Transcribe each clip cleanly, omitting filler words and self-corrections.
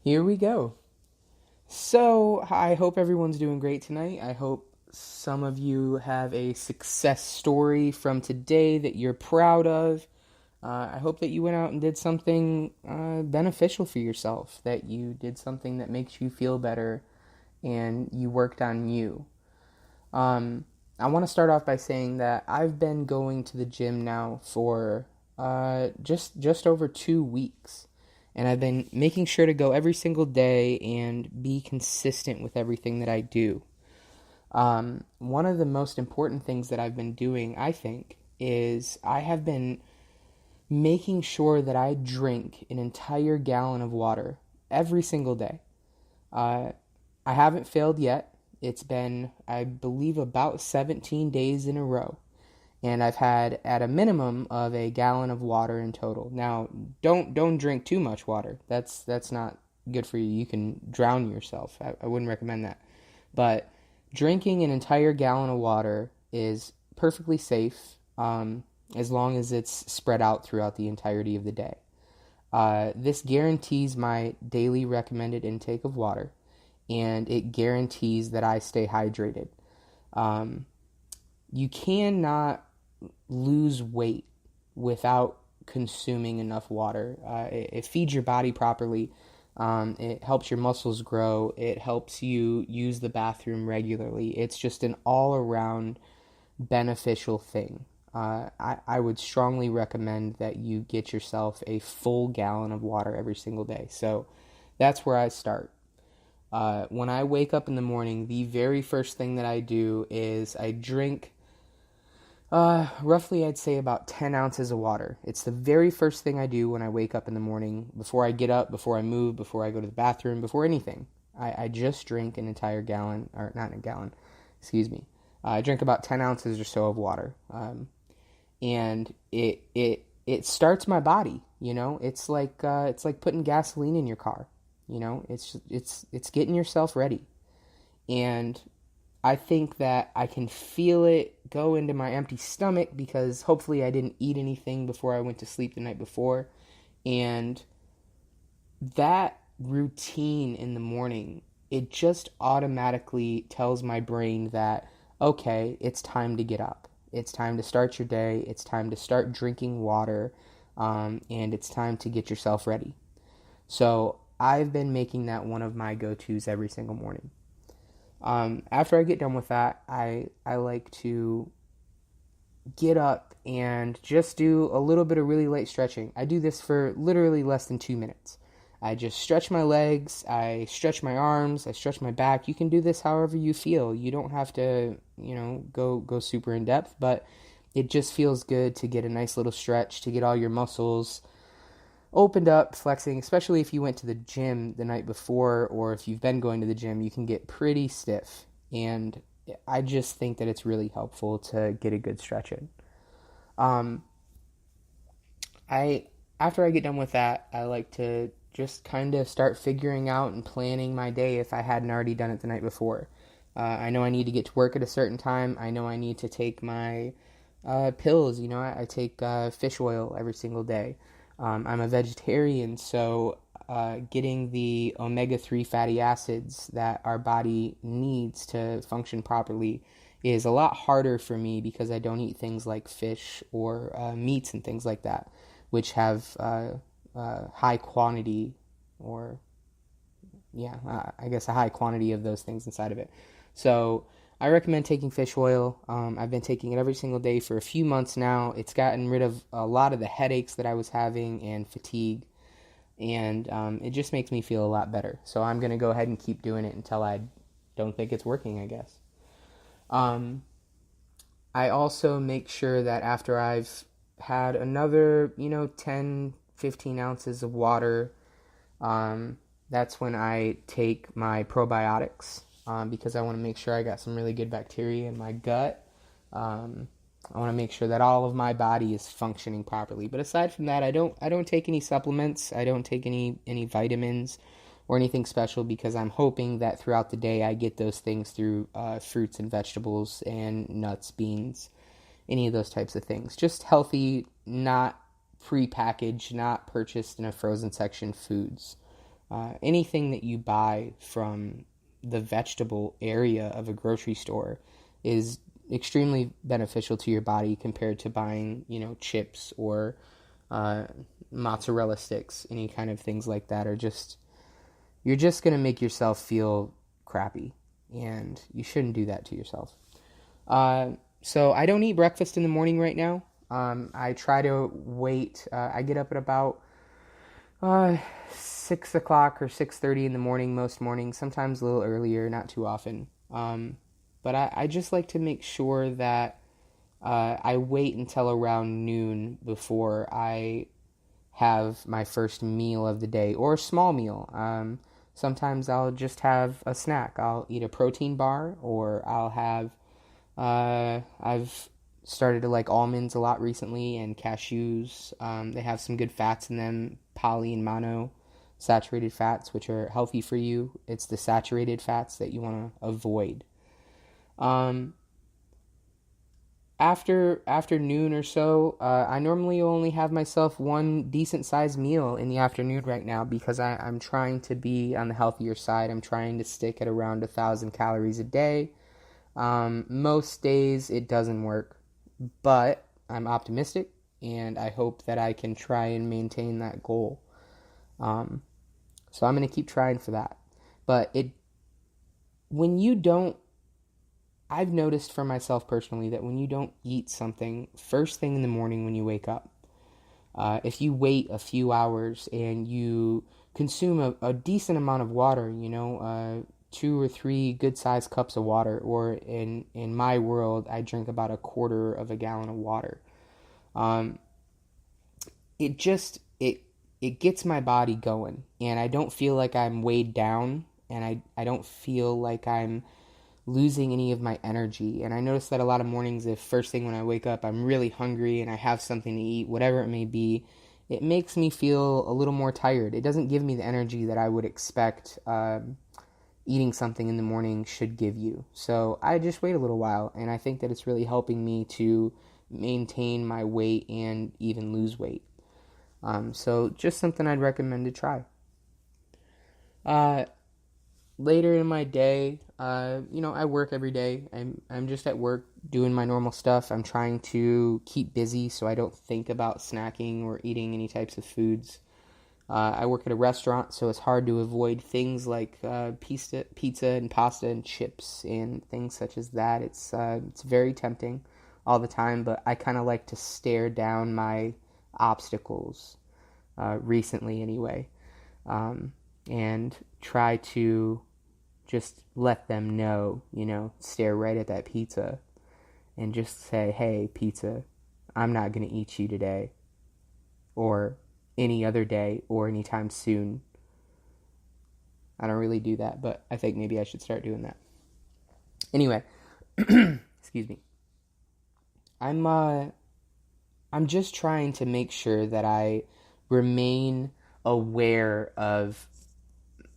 Here we go. So, I hope everyone's doing great tonight. I hope some of you have a success story from today that you're proud of. I hope that you went out and did something beneficial for yourself, that you did something that makes you feel better, and you worked on you. Um, I want to start off by saying that I've been going to the gym now for just over 2 weeks, and I've been making sure to go every single day and be consistent with everything that I do. One of the most important things that I've been doing, I think, is I have been making sure that I drink an entire gallon of water every single day. Uh, I haven't failed yet. It's been, I believe, about 17 days in a row. And I've had at a minimum of a gallon of water in total. Now, don't drink too much water. That's not good for you. You can drown yourself. I wouldn't recommend that. But drinking an entire gallon of water is perfectly safe, as long as it's spread out throughout the entirety of the day. This guarantees my daily recommended intake of water, and it guarantees that I stay hydrated. You cannot lose weight without consuming enough water. It feeds your body properly. It helps your muscles grow. It helps you use the bathroom regularly. It's just an all around beneficial thing. I would strongly recommend that you get yourself a full gallon of water every single day. So that's where I start. When I wake up in the morning, the very first thing that I do is I drink roughly, I'd say about 10 ounces of water. It's the very first thing I do when I wake up in the morning, before I get up, before I move, before I go to the bathroom, before anything. I just drink an entire gallon, or not a gallon, excuse me. I drink about 10 ounces or so of water. And it starts my body, you know? It's like putting gasoline in your car. You know, it's getting yourself ready. And I think that I can feel it go into my empty stomach because hopefully I didn't eat anything before I went to sleep the night before. And that routine in the morning, it just automatically tells my brain that, okay, it's time to get up. It's time to start your day. It's time to start drinking water. And it's time to get yourself ready. So I've been making that one of my go-tos every single morning. After I get done with that, I like to get up and just do a little bit of really light stretching. I do this for literally less than 2 minutes. I just stretch my legs, I stretch my arms, I stretch my back. You can do this however you feel. You don't have to, go super in depth, but it just feels good to get a nice little stretch, to get all your muscles opened up, flexing, especially if you went to the gym the night before or if you've been going to the gym, you can get pretty stiff. And I just think that it's really helpful to get a good stretch in. After I get done with that, I like to just kind of start figuring out and planning my day if I hadn't already done it the night before. I know I need to get to work at a certain time. I know I need to take my pills. I take fish oil every single day. I'm a vegetarian, so getting the omega-3 fatty acids that our body needs to function properly is a lot harder for me because I don't eat things like fish or meats and things like that, which have high quantity I guess a high quantity of those things inside of it. So I recommend taking fish oil. I've been taking it every single day for a few months now. It's gotten rid of a lot of the headaches that I was having and fatigue, and it just makes me feel a lot better. So I'm going to go ahead and keep doing it until I don't think it's working, I guess. I also make sure that after I've had another, 10, 15 ounces of water, that's when I take my probiotics. Because I want to make sure I got some really good bacteria in my gut. I want to make sure that all of my body is functioning properly. But aside from that, I don't take any supplements. I don't take any vitamins or anything special because I'm hoping that throughout the day I get those things through fruits and vegetables and nuts, beans, any of those types of things. Just healthy, not pre-packaged, not purchased in a frozen section foods. Anything that you buy from the vegetable area of a grocery store is extremely beneficial to your body compared to buying, chips or uh, mozzarella sticks. Any kind of things like that are just, you're just going to make yourself feel crappy, and you shouldn't do that to yourself. So I don't eat breakfast in the morning right now. I try to wait. I get up at about 6 o'clock or 6:30 in the morning most mornings. Sometimes a little earlier, not too often. But I just like to make sure that I wait until around noon before I have my first meal of the day, or a small meal. Sometimes I'll just have a snack. I'll eat a protein bar, or I'll have. I've started to like almonds a lot recently, and cashews. They have some good fats in them, poly and mono saturated fats, which are healthy for you. It's the saturated fats that you want to avoid. Um, after noon or so, I normally only have myself one decent sized meal in the afternoon right now, because I'm trying to be on the healthier side. I'm trying to stick at around 1,000 calories a day. Most days it doesn't work, but I'm optimistic, and I hope that I can try and maintain that goal. Um, so I'm going to keep trying for that. But when you don't, I've noticed for myself personally that when you don't eat something first thing in the morning when you wake up, if you wait a few hours and you consume a decent amount of water, 2 or 3 good sized cups of water, or in my world, I drink about a quarter of a gallon of water. Um, it just it gets my body going, and I don't feel like I'm weighed down, and I don't feel like I'm losing any of my energy. And I notice that a lot of mornings, if first thing when I wake up I'm really hungry and I have something to eat, whatever it may be, it makes me feel a little more tired. It doesn't give me the energy that I would expect eating something in the morning should give you. So I just wait a little while, and I think that it's really helping me to maintain my weight and even lose weight. So just something I'd recommend to try. Uh, Later in my day, I work every day. I'm just at work doing my normal stuff. I'm trying to keep busy so I don't think about snacking or eating any types of foods. I work at a restaurant, so it's hard to avoid things like pizza and pasta and chips and things such as that. It's very tempting all the time, but I kind of like to stare down my obstacles, recently anyway, and try to just let them know, stare right at that pizza and just say, hey, pizza, I'm not going to eat you today, or any other day, or anytime soon. I don't really do that, but I think maybe I should start doing that. Anyway, excuse me. I'm just trying to make sure that I remain aware of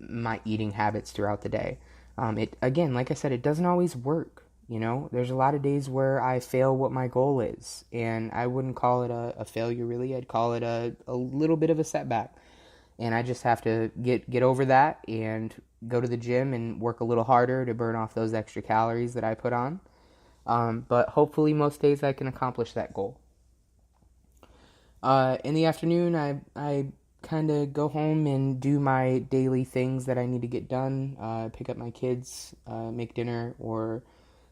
my eating habits throughout the day. It again, like I said, it doesn't always work. There's a lot of days where I fail what my goal is, and I wouldn't call it a failure really. I'd call it a little bit of a setback, and I just have to get over that and go to the gym and work a little harder to burn off those extra calories that I put on. But hopefully, most days I can accomplish that goal. In the afternoon, I kind of go home and do my daily things that I need to get done. Pick up my kids, make dinner, or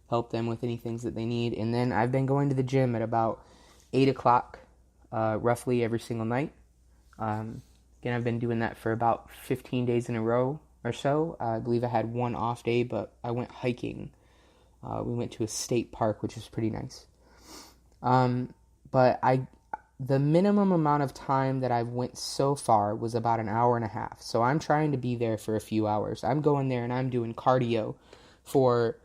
help them with any things that they need. And then I've been going to the gym at about 8 o'clock, roughly every single night. Again, I've been doing that for about 15 days in a row or so. I believe I had one off day, but I went hiking. We went to a state park, which was pretty nice. But the minimum amount of time that I've went so far was about an hour and a half. So I'm trying to be there for a few hours. I'm going there and I'm doing cardio for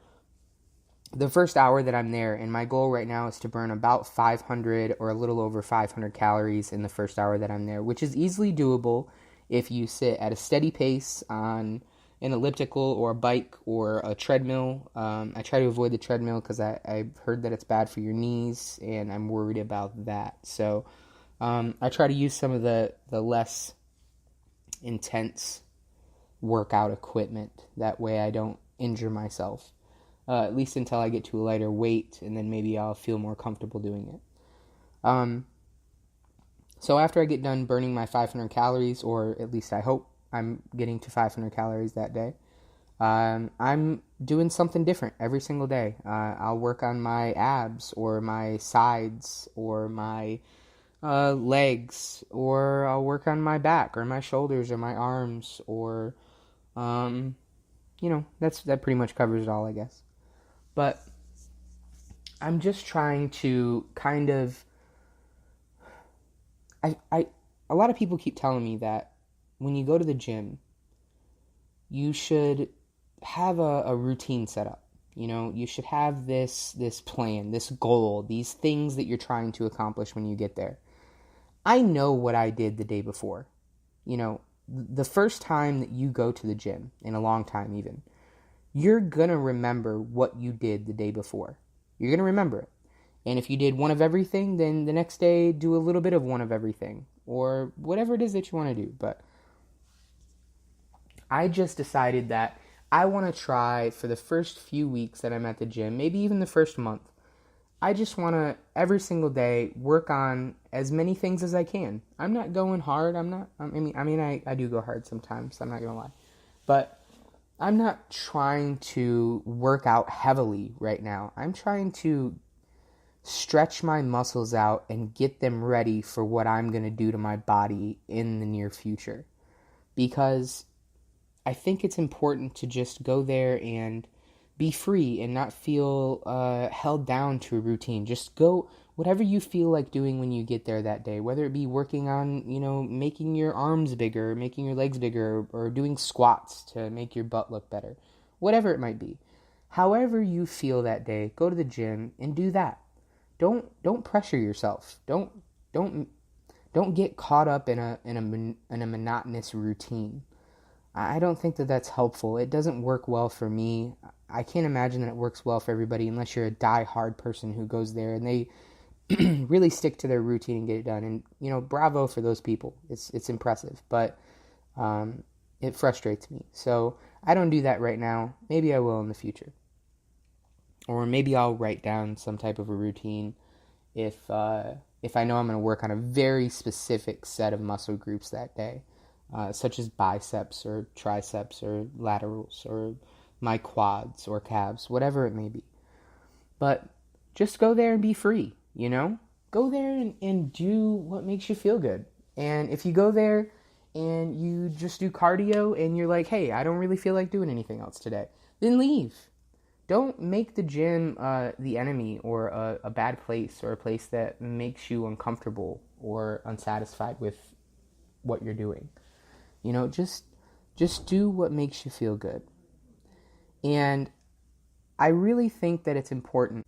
the first hour that I'm there. And my goal right now is to burn about 500 or a little over 500 calories in the first hour that I'm there, which is easily doable if you sit at a steady pace on an elliptical or a bike or a treadmill. I try to avoid the treadmill because I've heard that it's bad for your knees, and I'm worried about that. So I try to use some of the less intense workout equipment. That way I don't injure myself, at least until I get to a lighter weight, and then maybe I'll feel more comfortable doing it. So after I get done burning my 500 calories, or at least I hope I'm getting to 500 calories that day, I'm doing something different every single day. I'll work on my abs or my sides or my legs, or I'll work on my back or my shoulders or my arms, or that pretty much covers it all, I guess. But I'm just trying to kind of a lot of people keep telling me that when you go to the gym, you should have a routine set up. You should have this plan, this goal, these things that you're trying to accomplish when you get there. I know what I did the day before. The first time that you go to the gym, in a long time even, you're going to remember what you did the day before. You're going to remember it. And if you did one of everything, then the next day do a little bit of one of everything, or whatever it is that you want to do. But I just decided that I want to try for the first few weeks that I'm at the gym, maybe even the first month. I just want to, every single day, work on as many things as I can. I'm not going hard. I do go hard sometimes. I'm not going to lie. But I'm not trying to work out heavily right now. I'm trying to stretch my muscles out and get them ready for what I'm going to do to my body in the near future. Because I think it's important to just go there and be free and not feel held down to a routine. Just go whatever you feel like doing when you get there that day, whether it be working on, making your arms bigger, making your legs bigger, or doing squats to make your butt look better, whatever it might be. However you feel that day, go to the gym and do that. Don't pressure yourself. Don't get caught up in a monotonous routine. I don't think that that's helpful. It doesn't work well for me. I can't imagine that it works well for everybody unless you're a die-hard person who goes there and they really stick to their routine and get it done. And, bravo for those people. It's impressive, but it frustrates me. So I don't do that right now. Maybe I will in the future. Or maybe I'll write down some type of a routine if I know I'm going to work on a very specific set of muscle groups that day, such as biceps or triceps or laterals or my quads or calves, whatever it may be. But just go there and be free, Go there and do what makes you feel good. And if you go there and you just do cardio and you're like, hey, I don't really feel like doing anything else today, then leave. Don't make the gym the enemy or a bad place or a place that makes you uncomfortable or unsatisfied with what you're doing. Just do what makes you feel good. And I really think that it's important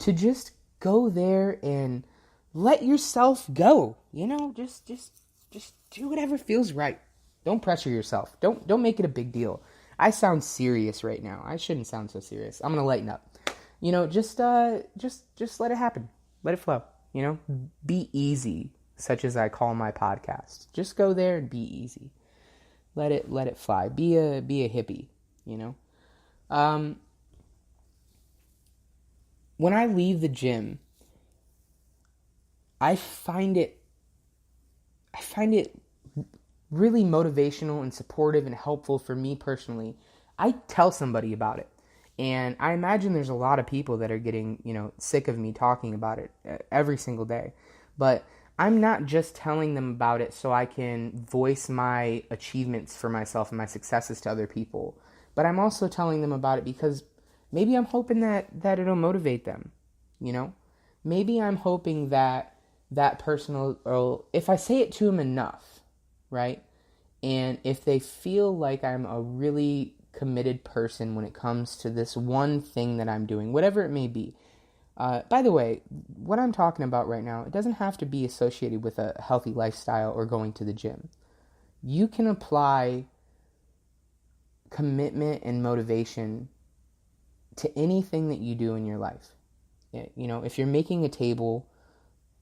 to just go there and let yourself go. Just do whatever feels right. Don't pressure yourself. Don't make it a big deal. I sound serious right now. I shouldn't sound so serious. I'm gonna lighten up. Just let it happen. Let it flow. Be easy, such as I call my podcast. Just go there and be easy. Let it fly. Be a hippie. When I leave the gym, I find it really motivational and supportive and helpful for me personally. I tell somebody about it. And I imagine there's a lot of people that are getting, sick of me talking about it every single day. But I'm not just telling them about it so I can voice my achievements for myself and my successes to other people. But I'm also telling them about it because maybe I'm hoping that it'll motivate them, Maybe I'm hoping that person will, if I say it to them enough, right? And if they feel like I'm a really committed person when it comes to this one thing that I'm doing, whatever it may be. By the way, what I'm talking about right now, it doesn't have to be associated with a healthy lifestyle or going to the gym. You can apply commitment and motivation to anything that you do in your life. If you're making a table,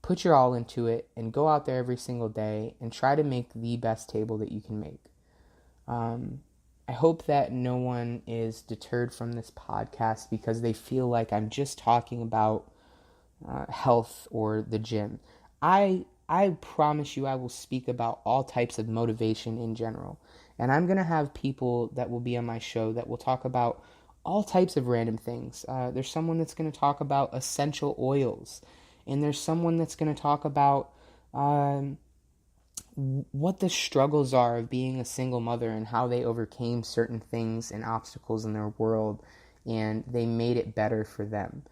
put your all into it and go out there every single day and try to make the best table that you can make. I hope that no one is deterred from this podcast because they feel like I'm just talking about health or the gym. I promise you I will speak about all types of motivation in general. And I'm going to have people that will be on my show that will talk about all types of random things. There's someone that's going to talk about essential oils. And there's someone that's going to talk about what the struggles are of being a single mother and how they overcame certain things and obstacles in their world and they made it better for them.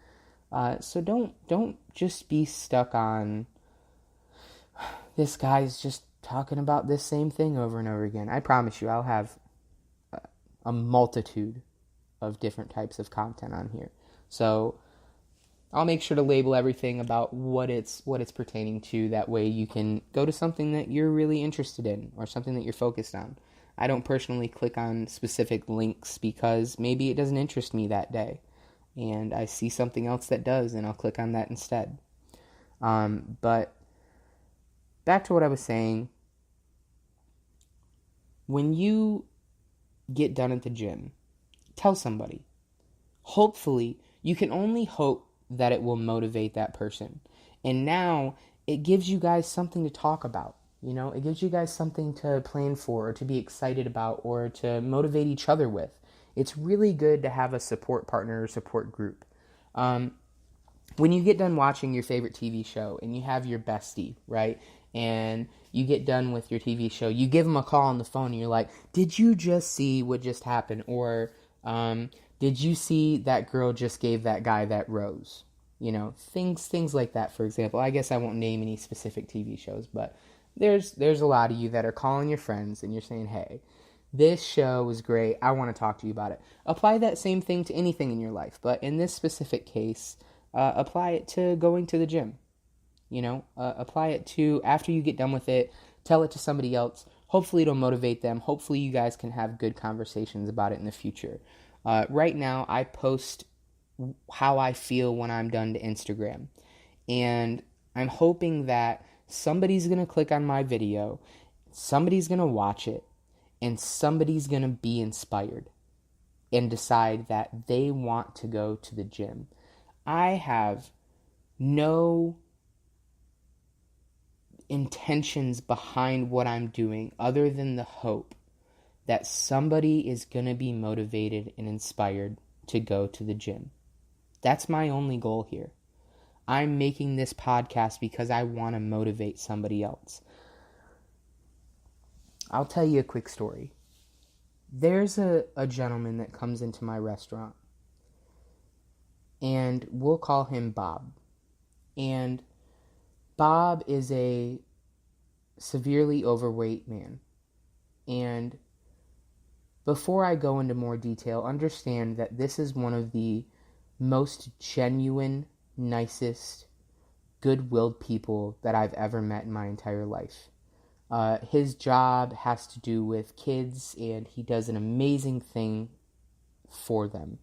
So don't just be stuck on this guy's just talking about this same thing over and over again. I promise you I'll have a multitude of different types of content on here. So I'll make sure to label everything about what it's pertaining to. That way you can go to something that you're really interested in or something that you're focused on. I don't personally click on specific links because maybe it doesn't interest me that day. And I see something else that does, and I'll click on that instead. But back to what I was saying. When you get done at the gym, tell somebody. Hopefully, you can only hope that it will motivate that person. And now, it gives you guys something to talk about. You know, it gives you guys something to plan for or to be excited about or to motivate each other with. It's really good to have a support partner or support group. When you get done watching your favorite TV show and you have your bestie, right? And you get done with your TV show, you give them a call on the phone and you're like, did you just see what just happened? Or did you see that girl just gave that guy that rose? You know, things like that, for example. I guess I won't name any specific TV shows, but there's a lot of you that are calling your friends and you're saying, hey, this show was great. I want to talk to you about it. Apply that same thing to anything in your life. But in this specific case, apply it to going to the gym. You know, apply it to after you get done with it, tell it to somebody else. Hopefully it'll motivate them. Hopefully you guys can have good conversations about it in the future. Right now, I post how I feel when I'm done to Instagram. And I'm hoping that somebody's going to click on my video, somebody's going to watch it, and somebody's going to be inspired and decide that they want to go to the gym. I have no intentions behind what I'm doing other than the hope that somebody is going to be motivated and inspired to go to the gym. That's my only goal here. I'm making this podcast because I want to motivate somebody else. I'll tell you a quick story. There's a gentleman that comes into my restaurant, and we'll call him Bob. And Bob is a severely overweight man. And before I go into more detail, understand that this is one of the most genuine, nicest, good-willed people that I've ever met in my entire life. His job has to do with kids, and he does an amazing thing for them.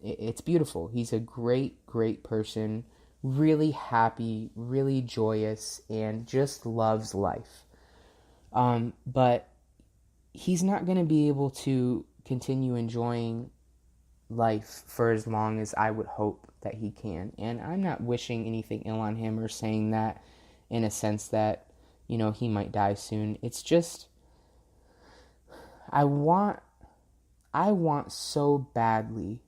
It's beautiful. He's a great, great person, really happy, really joyous, and just loves life. But he's not going to be able to continue enjoying life for as long as I would hope that he can. And I'm not wishing anything ill on him or saying that in a sense that, you know, he might die soon. It's just, I want so badly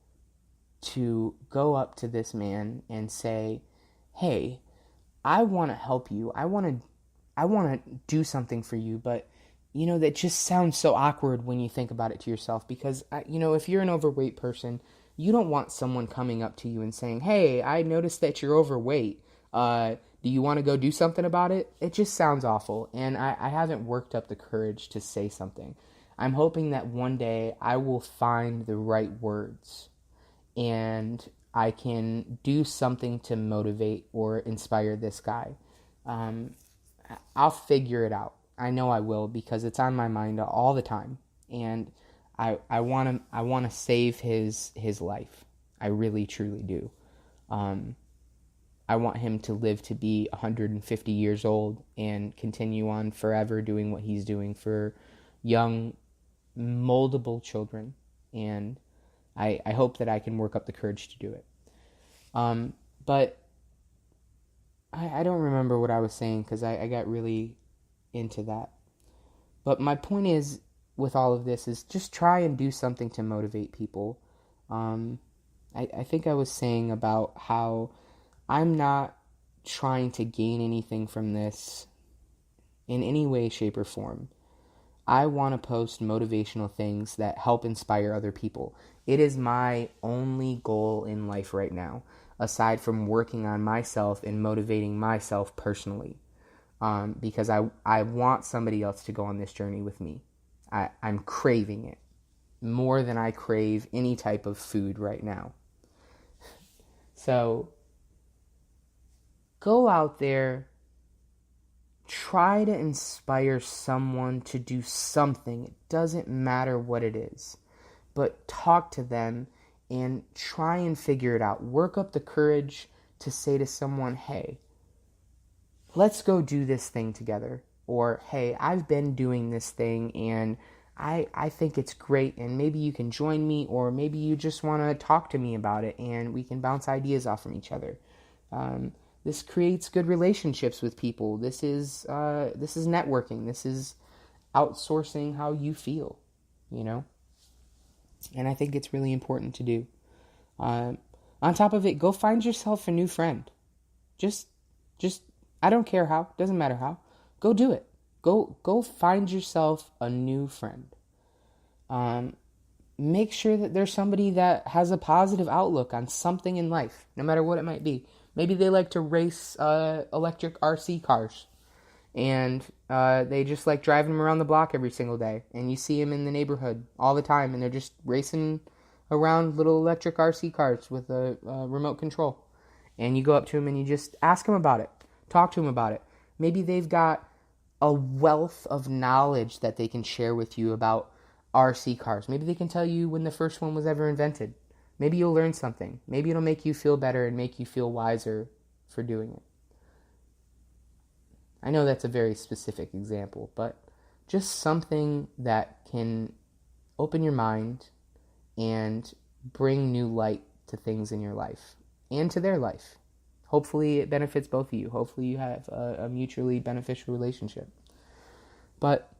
to go up to this man and say, hey, I want to help you. I want to do something for you, but you know, that just sounds so awkward when you think about it to yourself because, you know, if you're an overweight person, you don't want someone coming up to you and saying, hey, I noticed that you're overweight. Do you want to go do something about it? It just sounds awful, and I haven't worked up the courage to say something. I'm hoping that one day I will find the right words and I can do something to motivate or inspire this guy. I'll figure it out. I know I will because it's on my mind all the time, and I want to save his life. I really truly do. I want him to live to be 150 years old and continue on forever doing what he's doing for young, moldable children. And I hope that I can work up the courage to do it. But I don't remember what I was saying because I got really into that. But my point is, with all of this, is just try and do something to motivate people. I think I was saying about how I'm not trying to gain anything from this in any way, shape, or form. I want to post motivational things that help inspire other people. It is my only goal in life right now, aside from working on myself and motivating myself personally, because I want somebody else to go on this journey with me. I'm craving it more than I crave any type of food right now. So go out there, try to inspire someone to do something. It doesn't matter what it is, but talk to them and try and figure it out. Work up the courage to say to someone, hey, let's go do this thing together. Or, hey, I've been doing this thing and I think it's great, and maybe you can join me, or maybe you just want to talk to me about it and we can bounce ideas off from each other. This creates good relationships with people. This is networking. This is outsourcing how you feel, And I think it's really important to do. On top of it, go find yourself a new friend. Just, I don't care how. Doesn't matter how. Go do it. Go find yourself a new friend. Make sure that there's somebody that has a positive outlook on something in life, no matter what it might be. Maybe they like to race electric RC cars, and they just like driving them around the block every single day. And you see them in the neighborhood all the time, and they're just racing around little electric RC cars with a remote control. And you go up to them and you just ask them about it. Talk to them about it. Maybe they've got a wealth of knowledge that they can share with you about RC cars. Maybe they can tell you when the first one was ever invented. Maybe you'll learn something. Maybe it'll make you feel better and make you feel wiser for doing it. I know that's a very specific example, but just something that can open your mind and bring new light to things in your life and to their life. Hopefully it benefits both of you. Hopefully you have a mutually beneficial relationship. But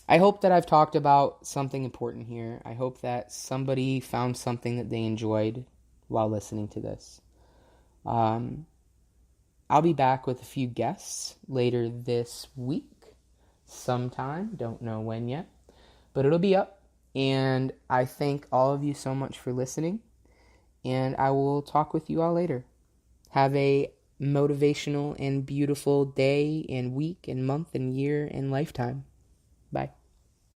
I hope that I've talked about something important here. I hope that somebody found something that they enjoyed while listening to this. I'll be back with a few guests later this week sometime. Don't know when yet, but it'll be up. And I thank all of you so much for listening. And I will talk with you all later. Have a motivational and beautiful day and week and month and year and lifetime.